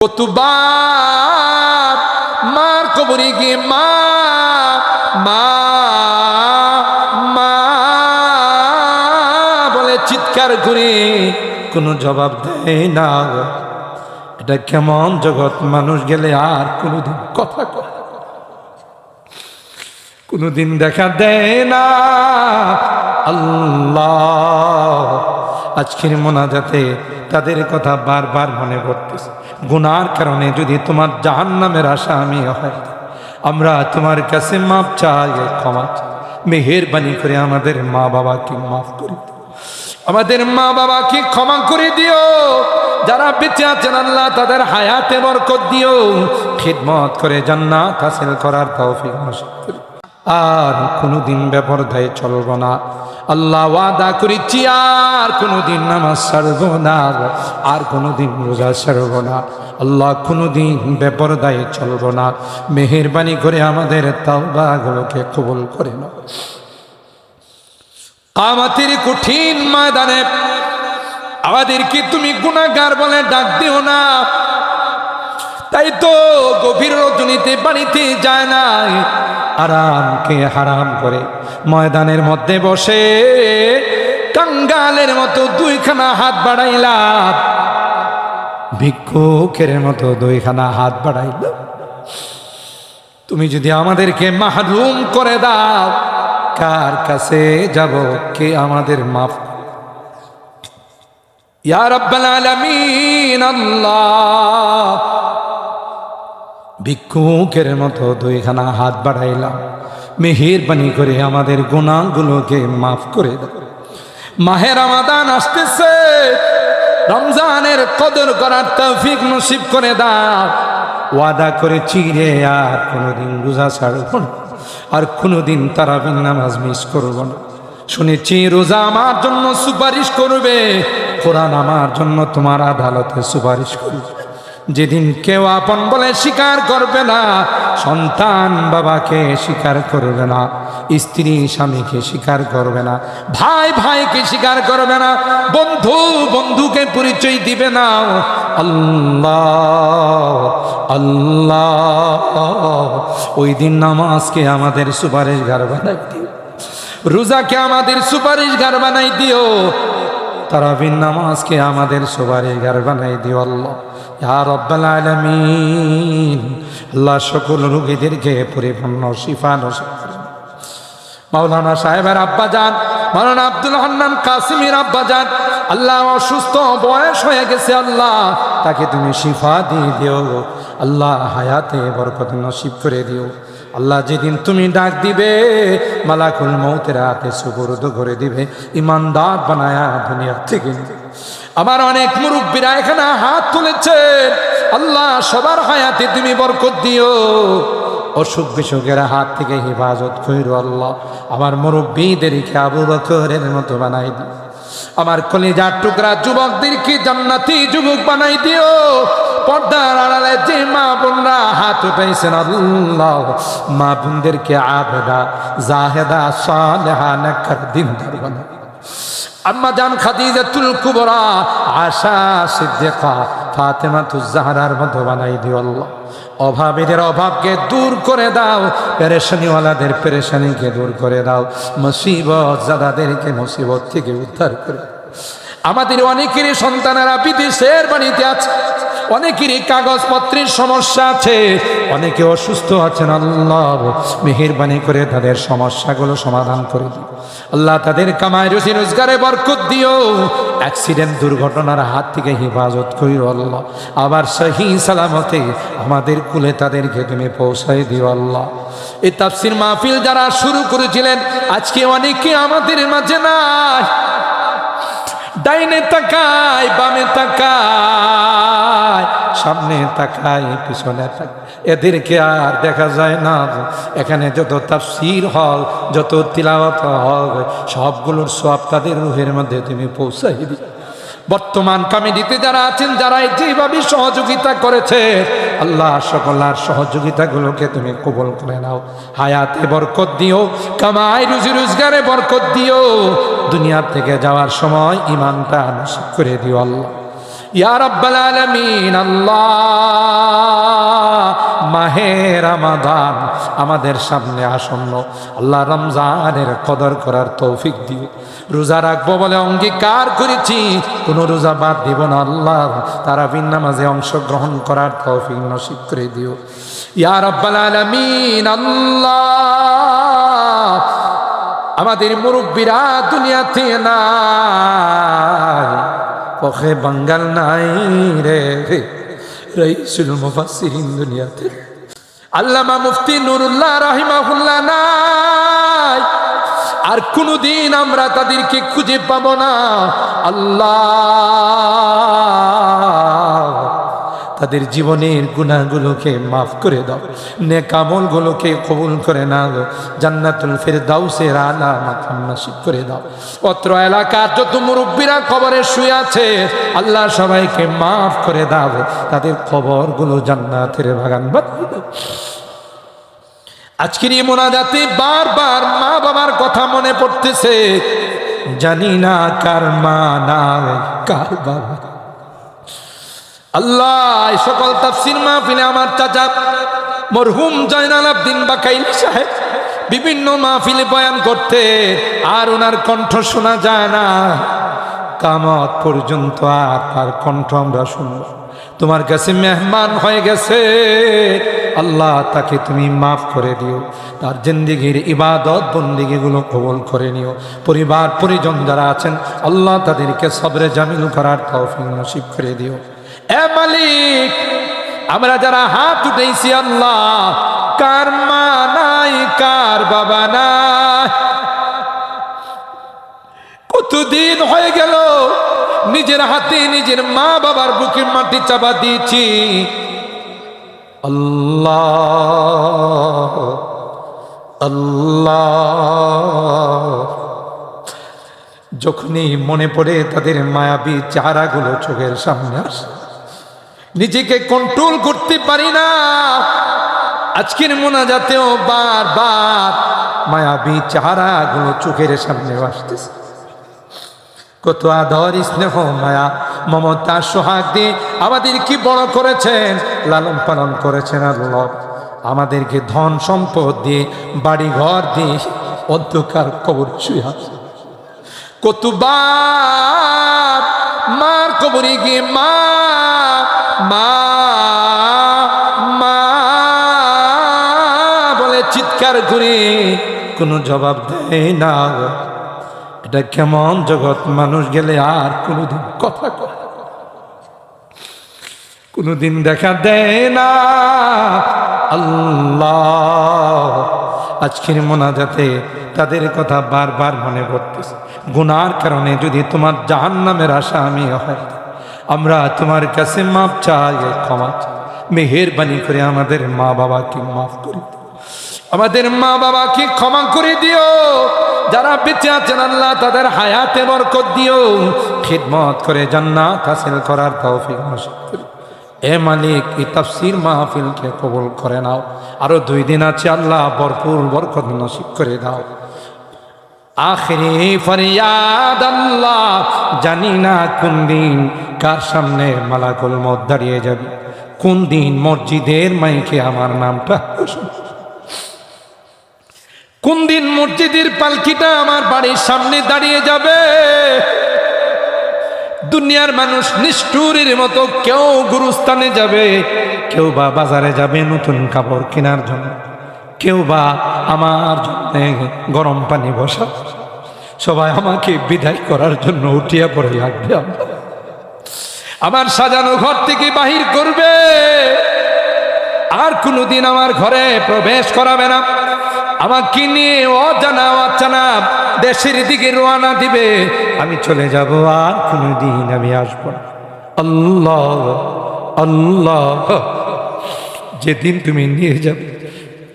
কতবার মার কবরে গিয়ে মা মা মা বলে চিৎকার করে কোনো জবাব দেয় না। এটা কেমন জগৎ, মানুষ গেলে আর কোনোদিন কথা কয়, কোনোদিন দেখা দেয় না। আল্লাহ আজকের মোনাজাতে তাদের কথা বারবার মনে পড়তেছে। গুনার কারণে যদি তোমার জাহান্নামের আসামি হয়, আমরা তোমার কাছে মাপ চাই, ক্ষমা চাই। মেহেরবানি করে আমাদের মা বাবাকে মাফ করে দিও, আমাদের মা বাবাকে ক্ষমা করে দিও। যারা বেঁচে আছেন আল্লাহ তাদের হায়াতে বরকত দিও, খিদমত করে জান্নাত হাসিল করার তৌফিক নসিব করো। আর কোনোদিন বেপরদায় চলবো না আল্লাহ, ওয়াদা করেছি আর কোনোদিন নামাজ ছাড়বো না, আর কোনোদিন রোজা ছাড়বো না আল্লাহ, কোনোদিন বেপরদায় চলবো না। মেহেরবানি করে আমাদের তাওবাগুলোকে কবুল করে নাও। কিয়ামতের কঠিন ময়দানে আমাদেরকে তুমি গুনাহগার বলে ডাক দিও না। তাই তো গভীর রজনীতে বাড়িতে যায় না, আরামকে হারাম করে ময়দানের মধ্যে বসে কাঙ্গালের মতো দুইখানা হাত বাড়াইলাম, ভিক্ষুকের মতো দুইখানা হাত বাড়াইলাম। তুমি যদি আমাদেরকে মাহরুম করে দাও, কার কাছে যাব, কে আমাদের মাফ? ইয়া রাব্বাল আলামিন আল্লাহ, ভিক্ষুকের মতো দুইখানা হাত বাড়াইলাম, মেহেরবানি করে আমাদের গুনাহগুলোকে মাফ করে দাও। মাহে রমাদান আসতেছে, রমজানের কদর করার তৌফিক নসিব করে দাও। ওয়াদা করেছি রে আর কোনোদিন রোজা ছাড়ব না, আর কোনোদিন তারাবির নামাজ মিস করব না। শুনেছি রোজা আমার জন্য সুপারিশ করবে, কোরআন আমার জন্য তোমার আদালতে সুপারিশ করবে। যেদিন কেউ আপন বলে স্বীকার করবে না, সন্তান বাবাকে স্বীকার করবে না, স্ত্রী স্বামীকে স্বীকার করবে না, ভাই ভাইকে স্বীকার করবে না, বন্ধু বন্ধুকে পরিচয় দিবে না। আল্লাহ আল্লাহ ওই দিন নামাজকে আমাদের সুপারিশগার বানাই দিও, রোজাকে আমাদের সুপারিশগার বানাই দিও, তারাবির নামাজকে আমাদের সুপারিশগার বানাই দিও। আল্লাহ ইয়া রাব্বাল আলামিন, আল্লাহ সকল রোগীদেরকে পরিপূর্ণ শিফা নসিব করুন। মাওলানা সাহেবের আব্বাজান মাওলানা আব্দুল হান্নান কাসিমের আব্বাজান আল্লাহ অসুস্থ, বয়স হয়ে গেছে, আল্লাহ তাকে তুমি শিফা দিয়ে দিও। আল্লাহ হায়াতে বরকত নসিব করে দিও। আল্লাহ যেদিন তুমি ডাক দিবে, মালাকুল মউতের হাতে সুপুর্দ করে দিবে, ইমানদার বানায়া দুনিয়া থেকে। আমার অনেক মুরব্বীরা এখানে হাত তুলেছে, আল্লাহ সবার হায়াতে তুমি বরকত দিও, অসুখ বিসুখের হাত থেকে হেফাজত কইরো। আল্লাহ আমার মুরব্বীদেরকে আবু বকরের মতো বানাই দিও, আমার কলিজার টুকরা যুবকদেরকে জান্নাতি যুবক বানাই দিও। পর্দার আড়ালে যে মা বোনরা হাত উঠাইছেন, আল্লাহ মা বোনদেরকে আবেদা জাহেদা সালেহা নেককার দিনদার বানাই। আম্মা জান খাদিজাতুল কুবরা, আশা সিদ্দিকা, ফাতেমাতুজ জাহরার মতো বানাই দিও। আল্লাহ অভাবীদের অভাবকে দূর করে দাও, পেরেশানিওয়ালাদের পেরেশানিকে দূর করে দাও, মুসিবত জাদাদেরকে মুসিবত থেকে উদ্ধার করে। আমাদের অনেকেরই সন্তানেরা বিদেশের বাড়িতে আছে, অনেকেরই কাগজপত্রের সমস্যা আছে, অনেকে অসুস্থ আছেন। আল্লাহ মেহেরবানি করে তাদের সমস্যাগুলো সমাধান করে দিও। আল্লাহ তাদের কামাই রুজি রোজগারে বরকত দিও, অ্যাক্সিডেন্ট দুর্ঘটনার হাত থেকে হেফাজত করিও। আল্লাহ আবার সহি সালামতে আমাদের কুলে তাদেরকে তুমি পৌঁছাই দিও। আল্লাহ এই তাফসীর মাহফিল যারা শুরু করেছিলেন, আজকে অনেকে আমাদের মাঝে নাই, ডাইনে তাকায় বামে তাকায়, সামনে তাকায় পিছনে তাকায়, এদেরকে আর দেখা যায় না। এখানে যত তাফসীর হয়, যত তিলাওয়াত হয়, সবগুলোর সওয়াব তাদের রূহের মধ্যে তুমি পৌঁছাই দিও। বর্তমান কমিটিতে যারা আছেন, যারা যেভাবে সহযোগিতা করেছে, আল্লাহ সকলার সহযোগিতাগুলোকে তুমি কবুল করে নাও। হায়াতে বরকত দিও, কামাই রুজি রোজগারে বরকত দিও, দুনিয়া থেকে যাওয়ার সময় ইমানটা নসিব করে দিও। আল্লাহ ইয়া রাব্বাল আলামিন। আল্লাহ, মাহে রমাদান আমাদের সামনে আসন্ন, আল্লাহ রমজানের কদর করার তৌফিক দিও। রোজা রাখবো বলে অঙ্গীকার করেছি, কোনো রোজা বাদ দিব না। আল্লাহ, তারাবির নামাজে অংশগ্রহণ করার তৌফিক নসিব করে দিও ইয়া রাব্বাল আলামিন। আল্লাহ, আমাদের মুরব্বীরা দুনিয়াতে নাই, পখে বাঙ্গাল নাই রে, রাইসুল মুফাসসিরিন দুনিয়াতে, আল্লামা মুফতি নুরুল্লাহ রাহিমাহুল্লাহ নাই, আর কোনদিন আমরা তাদেরকে খুঁজে পাব না। আল্লাহ, তাদের জীবনের গুনাহগুলোকে মাফ করে দাও, নেক আমলগুলোকে কবুল করে নাও, জান্নাতুল ফিরদাউসের আলা মাকাম নসিব করে দাও। অত্র এলাকার যত মুরব্বীরা কবরে শুয়ে আছে, আল্লাহ সবাইকে মাফ করে দাও, তাদের কবরগুলো জান্নাতের বাগান বানিয়ে দাও। আজকের এই মোনাজাতে বারবার মা বাবার কথা মনে পড়তেছে, জানি না কার মা নাই কার বাবা। আল্লাহ, সকল তাফসীর মাহফিলে আমার চাচা মরহুম জয়নাল আবদিন বাকাইলি সাহেব বিভিন্ন মাহফিলে বয়ান করতে, আর ওনার কণ্ঠ শোনা যায় না। কিয়ামত পর্যন্ত আর তার কণ্ঠ আমরা শুনব। তোমার কাছে মেহমান হয়ে গেছে, আল্লাহ তাকে তুমি মাফ করে দিও, তার জিন্দেগির ইবাদত বন্দেগিগুলো কবুল করে নিও। পরিবার পরিজন যারা আছেন, আল্লাহ তাদেরকে সবরে জামিল করার তৌফিক নসিব করে দিও। এ মালিক, আমরা যারা হাত উঠেছি, আল্লাহ, কার মা নাই কার বাবা নাই, কতদিন হয়ে গেল নিজের হাতে নিজের মা বাবার বুকের মাটি চাপা দিয়েছি। আল্লাহ, আল্লাহ, যখনই মনে পড়ে তাদের মায়াবী চেহারাগুলো চোখের সামনে আসে, নিজেকে কন্ট্রোল করতে পারি না। আজকের মোনাজাতেও বারবার মায়াবী চেহারাগুলো চোখের সামনে আসতেছে। কত আদর, স্নেহ, মায়া, মমতা, সোহাগ দিয়ে আমাদেরকে বড় করেছেন, লালন পালন করেছেন। আল্লাহ, আমাদেরকে ধন সম্পদ দিয়ে, বাড়ি ঘর দিয়ে অন্ধকার কবর শুয়ে আছে। কতবার মার কবরে গিয়ে মা মা মা বলে চিৎকার করে কোনো জবাব দেয় না। এটা কেমন জগৎ, মানুষ গেলে আর কোনোদিন কথা কয়, কোনোদিন দেখা দেয় না। আল্লাহ, আজকের মোনাজাতে তাদের কথা বারবার মনে পড়তেছে। গুনার কারণে যদি তোমার জাহান্নামের আসামি হয়, আমরা তোমার কাছে মাপ চাই, ক্ষমা চাই। মেহেরবানি করে আমাদের মা বাবাকে মাফ করে দিও, আমাদের মা বাবাকে ক্ষমা করে দিও। যারা বেঁচে আছেন, আল্লাহ তাদের হায়াতে বরকত দিও, খিদমত করে জান্নাত হাসিল করার তৌফিক নসিব করো। এ মালিক, এই তাফসীর মাহফিলকে কবুল করে নাও। আরো 2 দিন আছে, আল্লাহ ভরপুর বরকত নসিব করে দাও। আখিরি ফরিয়াদ, আল্লাহ, জানি না কোন দিন কার সামনে মালাকুল মউত দাঁড়িয়ে যাবে, কোন দিন মসজিদের মাইকে আমার নামটা, কোন দিন মসজিদের পালকিটা আমার বাড়ির সামনে দাঁড়িয়ে যাবে। দুনিয়ার মানুষ নিষ্ঠুরের মতো, কেউ গুরুস্থানে যাবে, কেউ বা বাজারে যাবে নতুন কাপড় কেনার জন্য, কেউ বা আমার জন্য গরম পানি বসা, সবাই আমাকে বিদায় করার জন্য উঠিয়া পড়ে লাগবে। আমার সাজানো ঘর থেকে বাহির করবে, আর কোনোদিন আমার ঘরে প্রবেশ করাবে না। আমাকে নিয়ে অজানা অচানা দেশের দিকে রওনা দিবে, আমি চলে যাব, আর কোনোদিন আমি আসবো না। আল্লাহ, আল্লাহ, যেদিন তুমি নিয়ে যাবে,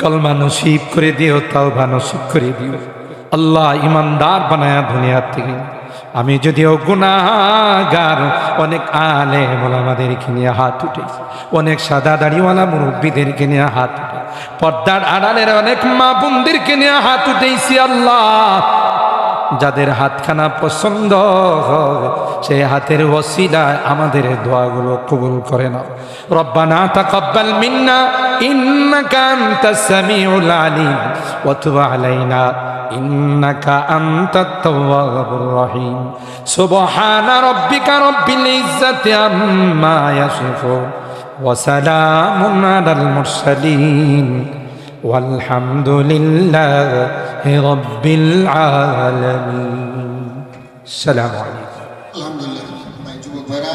কলমা নসিব করে দিও, তাওবা নসিব করে দিও। আল্লাহ, ইমানদার বানায়া দুনিয়া থেকে। আমি যদিও গুনাহগার, অনেক আলেম ওলামাদেরকে নিয়ে হাত উঠেছি, অনেক সাদা দাড়িওয়ালা মুরব্বীদেরকে নিয়ে হাত উঠে, পর্দার আড়ালের অনেক মা বোনদেরকে নিয়ে হাত উঠেছি। আল্লাহ, যাদের হাতখানা পছন্দ হয় সেই হাতের ওসিলায় আমাদের দোয়াগুলো কবুল করে নাও। রব্বানা তাকাব্বাল মিন্না ইন্নাকা আনতাস সামিউল আলিম ওয়া তুব আলাইনা ইন্নাকা আনতাত তাওয়াবুর রহিম। সুবহানা রাব্বিকা রাব্বিল ইজ্জাতি আম্মা ইয়াসিফুন ওয়া সালামুন আলাল মুরসালিন ওয়ালহামদুলিল্লাহি রাব্বিল আলামিন। আসসালামু আলাইকুম। আলহামদুলিল্লাহ। ভাই যুবক ভাইরা